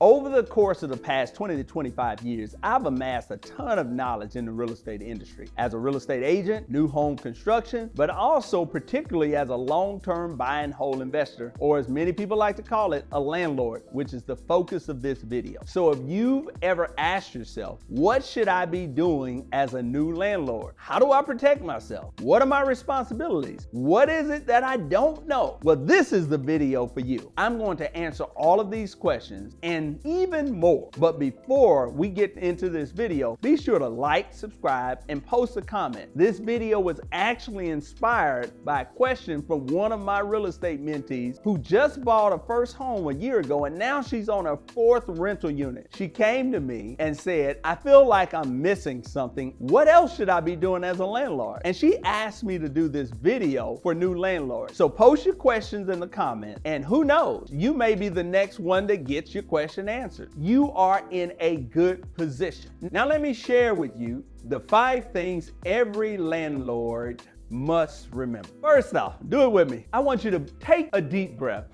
Over the course of the past 20 to 25 years, I've amassed a ton of knowledge in the real estate industry as a real estate agent, new home construction, but also particularly as a long-term buy and hold investor, or as many people like to call it, a landlord, which is the focus of this video. So if you've ever asked yourself, what should I be doing as a new landlord? How do I protect myself? What are my responsibilities? What is it that I don't know? Well, this is the video for you. I'm going to answer all of these questions and even more. But before we get into this video, be sure to like, subscribe, and post a comment. This video was actually inspired by a question from one of my real estate mentees who just bought a first home a year ago, and now she's on her fourth rental unit. She came to me and said, I feel like I'm missing something. What else should I be doing as a landlord? And she asked me to do this video for new landlords. So post your questions in the comments, and who knows, you may be the next one that gets your question answered. You are in a good position. Now let me share with you the 5 things every landlord must remember. First off, do it with me. I want you to take a deep breath.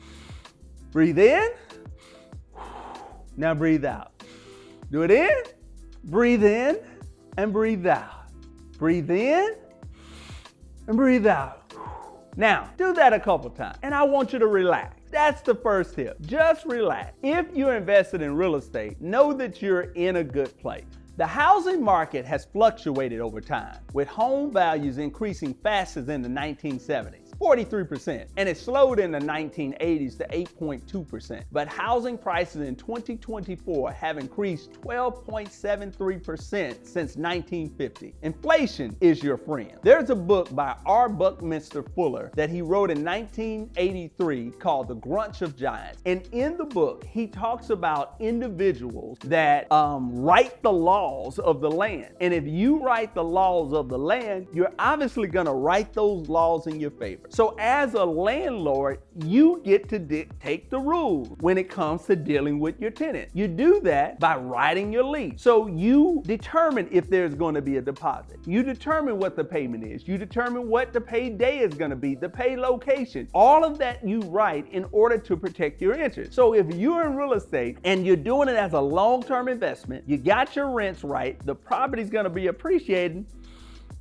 Breathe in. Now breathe out. Do it in, breathe in, and breathe out. Breathe in and breathe out. Now, do that a couple times, and I want you to relax. That's the first tip. Just relax. If you're invested in real estate, know that you're in a good place. The housing market has fluctuated over time, with home values increasing fastest in the 1970s. 43%, and it slowed in the 1980s to 8.2%. But housing prices in 2024 have increased 12.73% since 1950. Inflation is your friend. There's a book by R. Buckminster Fuller that he wrote in 1983 called The Grunch of Giants. And in the book, he talks about individuals that write the laws of the land. And if you write the laws of the land, you're obviously gonna write those laws in your favor. So as a landlord, you get to dictate the rules when it comes to dealing with your tenant. You do that by writing your lease. So you determine if there's going to be a deposit. You determine what the payment is. You determine what the pay day is going to be, the pay location. All of that you write in order to protect your interest. So if you're in real estate and you're doing it as a long-term investment, you got your rents right, the property's going to be appreciating,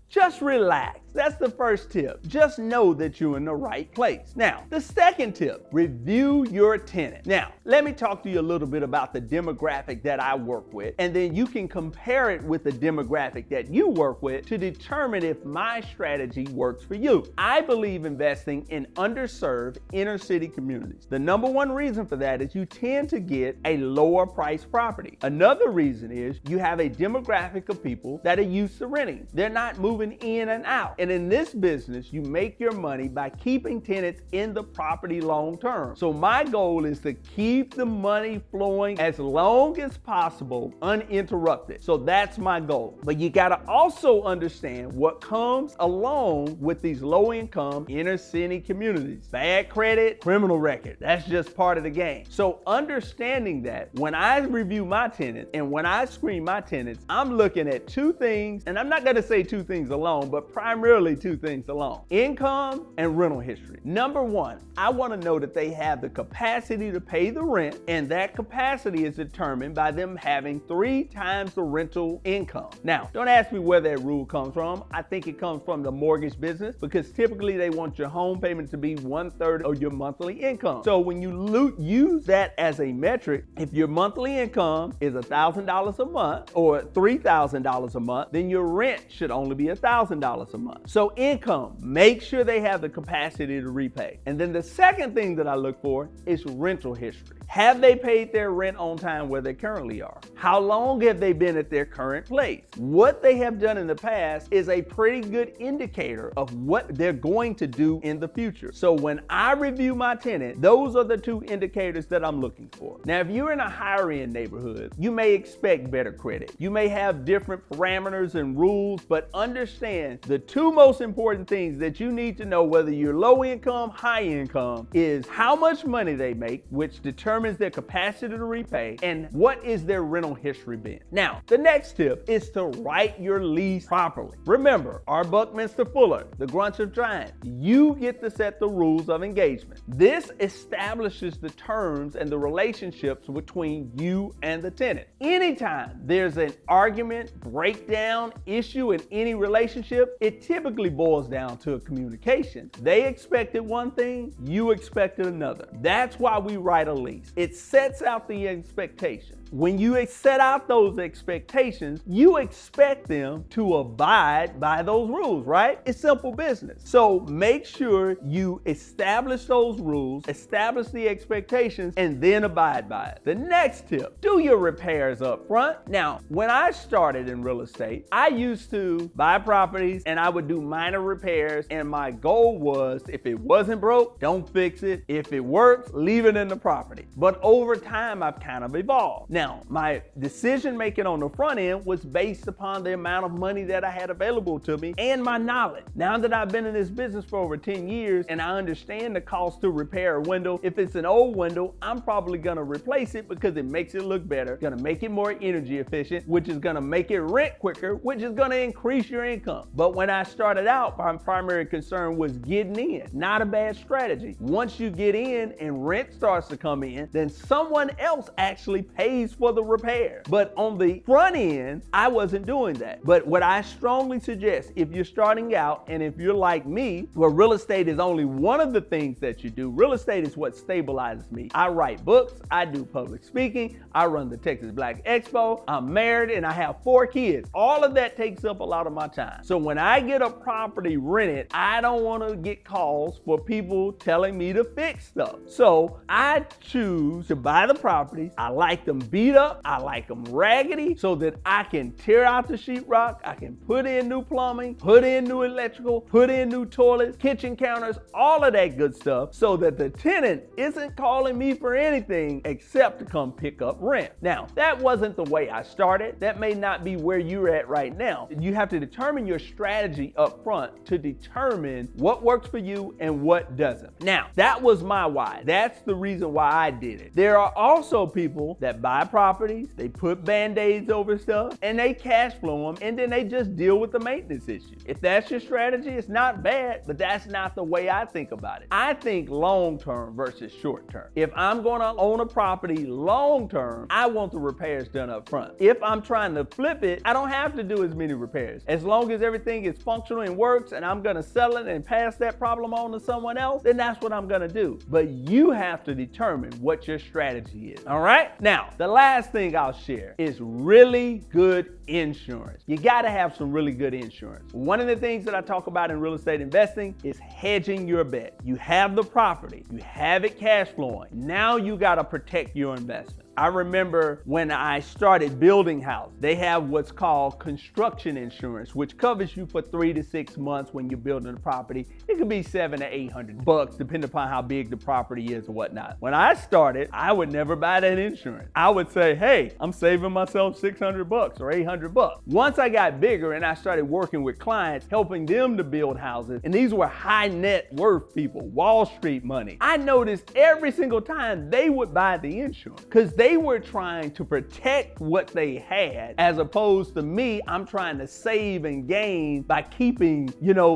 just relax. That's the first tip. Just know that you're in the right place. Now, the second tip, review your tenant. Now, let me talk to you a little bit about the demographic that I work with, and then you can compare it with the demographic that you work with to determine if my strategy works for you. I believe investing in underserved inner city communities. The number one reason for that is you tend to get a lower priced property. Another reason is you have a demographic of people that are used to renting. They're not moving in and out. And in this business, you make your money by keeping tenants in the property long term. So my goal is to keep the money flowing as long as possible, uninterrupted. So that's my goal. But you gotta also understand what comes along with these low income inner city communities. Bad credit, criminal record. That's just part of the game. So understanding that, when I review my tenants and when I screen my tenants, I'm looking at 2 things, and I'm not gonna say 2 things alone, but primarily 2 things alone: income and rental history. Number 1, I want to know that they have the capacity to pay the rent, and that capacity is determined by them having 3 times the rental income. Now, don't ask me where that rule comes from. I think it comes from the mortgage business, because typically they want your home payment to be 1/3 of your monthly income. So when you use that as a metric, if your monthly income is $1,000 a month or $3,000 a month, then your rent should only be $1,000 a month. So income, make sure they have the capacity to repay. And then the second thing that I look for is rental history. Have they paid their rent on time where they currently are? How long have they been at their current place? What they have done in the past is a pretty good indicator of what they're going to do in the future. So when I review my tenant, those are the 2 indicators that I'm looking for. Now, if you're in a higher end neighborhood, you may expect better credit. You may have different parameters and rules, but understand the 2 most important things that you need to know, whether you're low income, high income, is how much money they make, which determines their capacity to repay, and what is their rental on history bent. Now, the next tip is to write your lease properly. Remember, R. Buckminster Fuller, the Grunch of Giants, you get to set the rules of engagement. This establishes the terms and the relationships between you and the tenant. Anytime there's an argument, breakdown, issue in any relationship, it typically boils down to a communication. They expected one thing, you expected another. That's why we write a lease. It sets out the expectations. When you set out those expectations, you expect them to abide by those rules, right? It's simple business. So make sure you establish those rules, establish the expectations, and then abide by it. The next tip, do your repairs up front. Now, when I started in real estate, I used to buy properties and I would do minor repairs, and my goal was, if it wasn't broke, don't fix it. If it works, leave it in the property. But over time, I've kind of evolved. Now, my decision making on the front end was based upon the amount of money that I had available to me and my knowledge. Now that I've been in this business for over 10 years and I understand the cost to repair a window, if it's an old window, I'm probably gonna replace it because it makes it look better, gonna make it more energy efficient, which is gonna make it rent quicker, which is gonna increase your income. But when I started out, my primary concern was getting in. Not a bad strategy. Once you get in and rent starts to come in, then someone else actually pays for the repair. But on the front end, I wasn't doing that. But what I strongly suggest, if you're starting out and if you're like me, where real estate is only one of the things that you do, real estate is what stabilizes me. I write books, I do public speaking, I run the Texas Black Expo, I'm married, and I have 4 kids. All of that takes up a lot of my time. So when I get a property rented, I don't want to get calls for people telling me to fix stuff. So I choose to buy the properties. I like them beat up, I like them raggedy, so that I can tear out the sheetrock, I can put in new plumbing, put in new electrical, put in new toilets, kitchen counters, all of that good stuff, so that the tenant isn't calling me for anything except to come pick up rent. Now, that wasn't the way I started. That may not be where you're at right now. You have to determine your strategy up front to determine what works for you and what doesn't. Now, that was my why. That's the reason why I did it. There are also people that buy properties, they put band-aids over stuff, and they cash flow them, and then they just deal with the maintenance issue. If that's your strategy, it's not bad, but that's not the way I think about it. I think long-term versus short-term. If I'm gonna own a property long-term, I want the repairs done up front. If I'm trying to flip it, I don't have to do as many repairs. As long as everything is functional and works, and I'm gonna sell it and pass that problem on to someone else, then that's what I'm gonna do. But you have to determine what your strategy is, all right? Now, the last thing I'll share is really good insurance. You gotta have some really good insurance. One of the things that I talk about in real estate investing is hedging your bet. You have the property, you have it cash flowing. Now you gotta protect your investment. I remember when I started building houses, they have what's called construction insurance, which covers you for 3 to 6 months when you're building a property. It could be $700 to $800, depending upon how big the property is or whatnot. When I started, I would never buy that insurance. I would say, hey, I'm saving myself $600 or $800. Once I got bigger and I started working with clients, helping them to build houses, and these were high net worth people, Wall Street money, I noticed every single time they would buy the insurance because they were trying to protect what they had, as opposed to me, I'm trying to save and gain by keeping,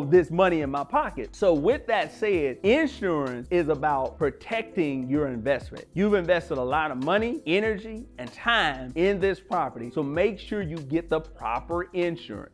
this money in my pocket. So with that said, insurance is about protecting your investment. You've invested a lot of money, energy, and time in this property, so make sure you get the proper insurance.